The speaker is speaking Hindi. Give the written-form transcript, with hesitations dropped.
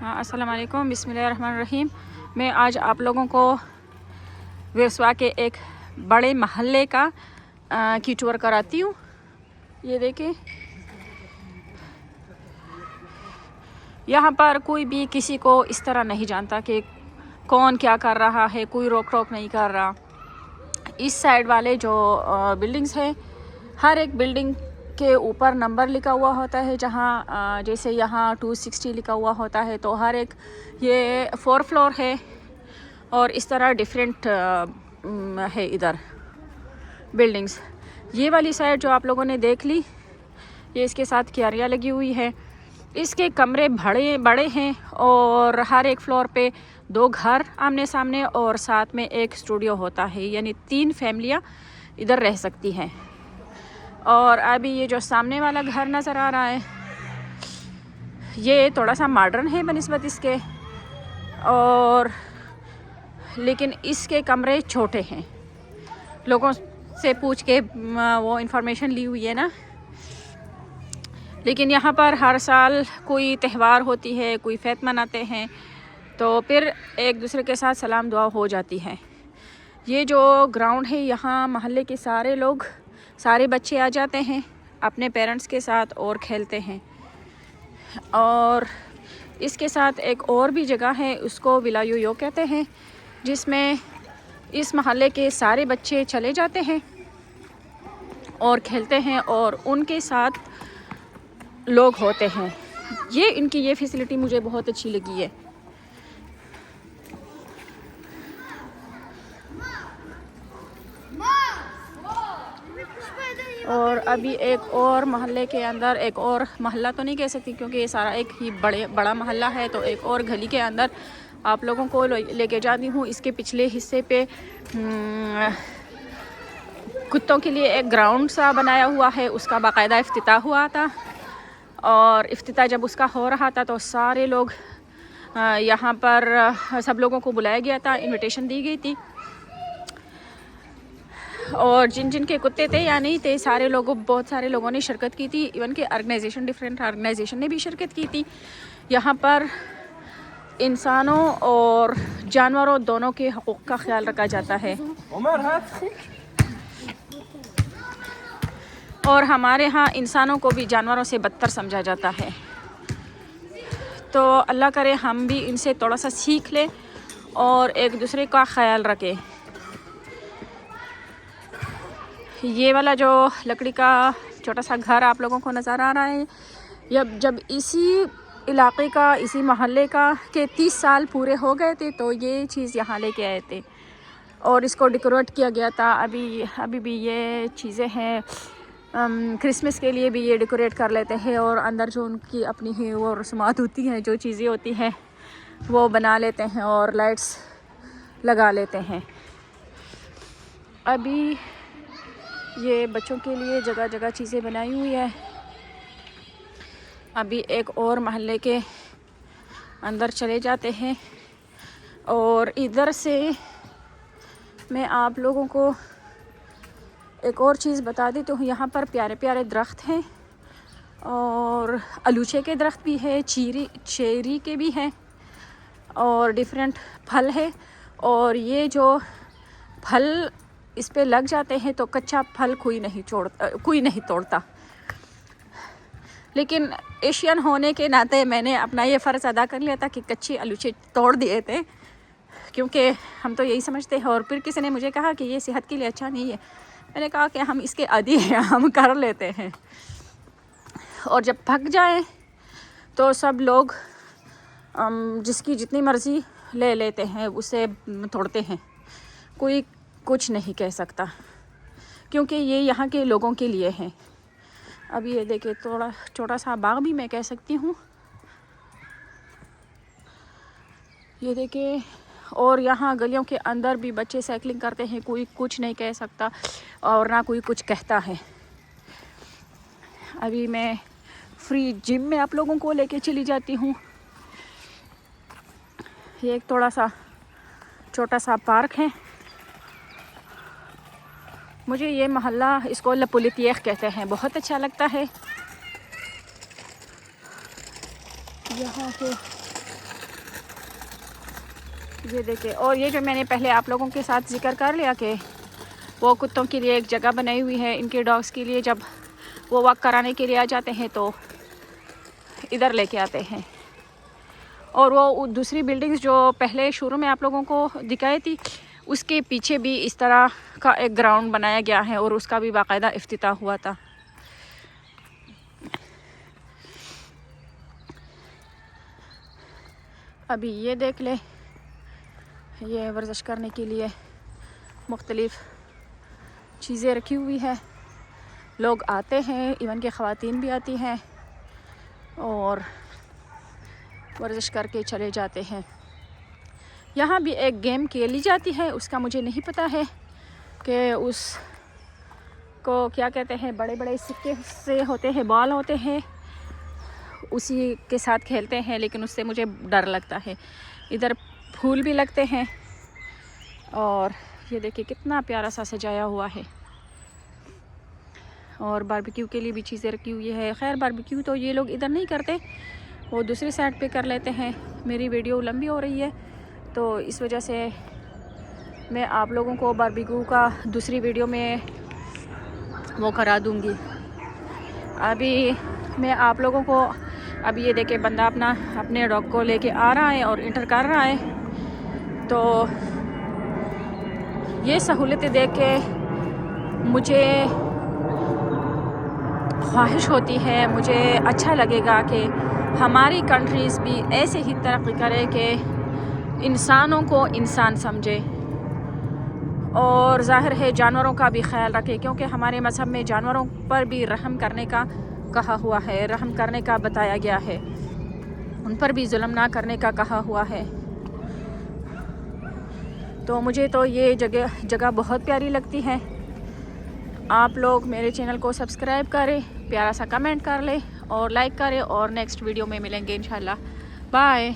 हाँ, अस्सलाम वालेकुम, बिस्मिल्लाहिर्रहमानिर्रहीम। मैं आज आप लोगों को वेरसवा के एक बड़े महल्ले की टूर कराती हूँ। ये देखें, यहाँ पर कोई भी किसी को इस तरह नहीं जानता कि कौन क्या कर रहा है, कोई रोक टोक नहीं कर रहा। इस साइड वाले जो बिल्डिंग्स हैं, हर एक बिल्डिंग के ऊपर नंबर लिखा हुआ होता है। जहाँ जैसे यहाँ 260 लिखा हुआ होता है, तो हर एक ये 4 फ्लोर है और इस तरह डिफरेंट है इधर बिल्डिंग्स। ये वाली साइड जो आप लोगों ने देख ली, ये इसके साथ क्यारियाँ लगी हुई है। इसके कमरे बड़े बड़े हैं और हर एक फ्लोर पे 2 घर आमने सामने और साथ में एक स्टूडियो होता है, यानी 3 फैमिलियाँ इधर रह सकती हैं। और अभी ये जो सामने वाला घर नज़र आ रहा है, ये थोड़ा सा मॉडर्न है बनिस्बत इसके, और लेकिन इसके कमरे छोटे हैं। लोगों से पूछ के वो इंफॉर्मेशन ली हुई है ना। लेकिन यहाँ पर हर साल कोई त्यौहार होती है, कोई फैत मनाते हैं, तो फिर एक दूसरे के साथ सलाम दुआ हो जाती है। ये जो ग्राउंड है, यहाँ महल्ले के सारे लोग, सारे बच्चे आ जाते हैं अपने पेरेंट्स के साथ और खेलते हैं। और इसके साथ एक और भी जगह है, उसको विला यो कहते हैं, जिसमें इस महल्ले के सारे बच्चे चले जाते हैं और खेलते हैं और उनके साथ लोग होते हैं। ये इनकी ये फैसिलिटी मुझे बहुत अच्छी लगी है। और अभी एक और महल्ले के अंदर, एक और महल्ला तो नहीं कह सकती क्योंकि ये सारा एक ही बड़ा महल्ला है, तो एक और गली के अंदर आप लोगों को लेके जाती हूँ। इसके पिछले हिस्से पे कुत्तों के लिए एक ग्राउंड सा बनाया हुआ है, उसका बाकायदा इफ्तिताह हुआ था। और इफ्तिताह जब उसका हो रहा था तो सारे लोग यहाँ पर सब लोगों को बुलाया गया था, इनविटेशन दी गई थी। और जिन जिन के कुत्ते थे या नहीं थे, बहुत सारे लोगों ने शिरकत की थी। इवन के ऑर्गेनाइजेशन, डिफरेंट ऑर्गेनाइजेशन ने भी शिरकत की थी। यहाँ पर इंसानों और जानवरों दोनों के हकूक़ का ख्याल रखा जाता है। और हमारे यहाँ इंसानों को भी जानवरों से बदतर समझा जाता है। तो अल्लाह करे हम भी इनसे थोड़ा सा सीख लें और एक दूसरे का ख्याल रखें। ये वाला जो लकड़ी का छोटा सा घर आप लोगों को नज़र आ रहा है, जब इसी इलाके का, इसी महल्ले का के 30 साल पूरे हो गए थे, तो ये चीज़ यहाँ लेके आए थे और इसको डेकोरेट किया गया था। अभी भी ये चीज़ें हैं, क्रिसमस के लिए भी ये डेकोरेट कर लेते हैं और अंदर जो उनकी अपनी ही वो रस्मात होती हैं, जो चीज़ें होती हैं, वो बना लेते हैं और लाइट्स लगा लेते हैं। अभी ये बच्चों के लिए जगह जगह चीज़ें बनाई हुई है। अभी एक और महल्ले के अंदर चले जाते हैं और इधर से मैं आप लोगों को एक और चीज़ बता देती हूँ। यहाँ पर प्यारे प्यारे दरख्त हैं और अलूचे के दरख्त भी है, चेरी के भी हैं और डिफरेंट फल है। और ये जो फल इस पे लग जाते हैं तो कच्चा फल कोई नहीं तोड़ता। लेकिन एशियन होने के नाते मैंने अपना ये फ़र्ज़ अदा कर लिया था कि कच्चे अलूचे तोड़ दिए थे, क्योंकि हम तो यही समझते हैं। और फिर किसी ने मुझे कहा कि ये सेहत के लिए अच्छा नहीं है। मैंने कहा कि हम इसके आदी हैं, हम कर लेते हैं। और जब पक जाए तो सब लोग जिसकी जितनी मर्ज़ी ले लेते हैं, उसे तोड़ते हैं, कोई कुछ नहीं कह सकता, क्योंकि ये यहाँ के लोगों के लिए हैं। अब ये देखिए, थोड़ा छोटा सा बाग भी मैं कह सकती हूँ, ये देखिए। और यहाँ गलियों के अंदर भी बच्चे साइकिलिंग करते हैं, कोई कुछ नहीं कह सकता और ना कोई कुछ कहता है। अभी मैं फ्री जिम में आप लोगों को लेके चली जाती हूँ। ये एक थोड़ा सा छोटा सा पार्क है। मुझे ये मोहल्ला, इसको लपुलितियख कहते हैं, बहुत अच्छा लगता है। यहाँ पे ये देखिए। और ये जो मैंने पहले आप लोगों के साथ जिक्र कर लिया कि वो कुत्तों के लिए एक जगह बनाई हुई है, इनके डॉग्स के लिए जब वो वॉक कराने के लिए आ जाते हैं तो इधर लेके आते हैं। और वो दूसरी बिल्डिंग्स जो पहले शुरू में आप लोगों को दिखाई थी, उसके पीछे भी इस तरह का एक ग्राउंड बनाया गया है और उसका भी बाकायदा इफ्तिताह हुआ था। अभी ये देख ले, ये वर्जिश करने के लिए मुख्तलिफ़ चीज़ें रखी हुई है। लोग आते हैं, इवन के ख़वातीन भी आती हैं और वर्जिश करके चले जाते हैं। यहाँ भी एक गेम खेली जाती है, उसका मुझे नहीं पता है कि उसको क्या कहते हैं। बड़े बड़े सिक्के से होते हैं, बॉल होते हैं, उसी के साथ खेलते हैं, लेकिन उससे मुझे डर लगता है। इधर फूल भी लगते हैं और ये देखिए कितना प्यारा सा सजाया हुआ है। और बारबेक्यू के लिए भी चीज़ें रखी हुई है। खैर बारबेक्यू तो ये लोग इधर नहीं करते, वो दूसरी साइड पे कर लेते हैं। मेरी वीडियो लंबी हो रही है तो इस वजह से मैं आप लोगों को बारबेक्यू का दूसरी वीडियो में वो करा दूँगी। अभी मैं आप लोगों को, अभी ये देखे बंदा अपने डॉग को लेके आ रहा है और इंटर कर रहा है। तो ये सहूलतें देख के मुझे ख्वाहिश होती है, मुझे अच्छा लगेगा कि हमारी कंट्रीज़ भी ऐसे ही तरक्की करे कि इंसानों को इंसान समझे और ज़ाहिर है जानवरों का भी ख्याल रखे, क्योंकि हमारे मज़हब में जानवरों पर भी रहम करने का कहा हुआ है, रहम करने का बताया गया है, उन पर भी जुल्म ना करने का कहा हुआ है। तो मुझे तो ये जगह बहुत प्यारी लगती है। आप लोग मेरे चैनल को सब्सक्राइब करें, प्यारा सा कमेंट कर लें और लाइक करें और नेक्स्ट वीडियो में मिलेंगे इंशाल्लाह। बाय।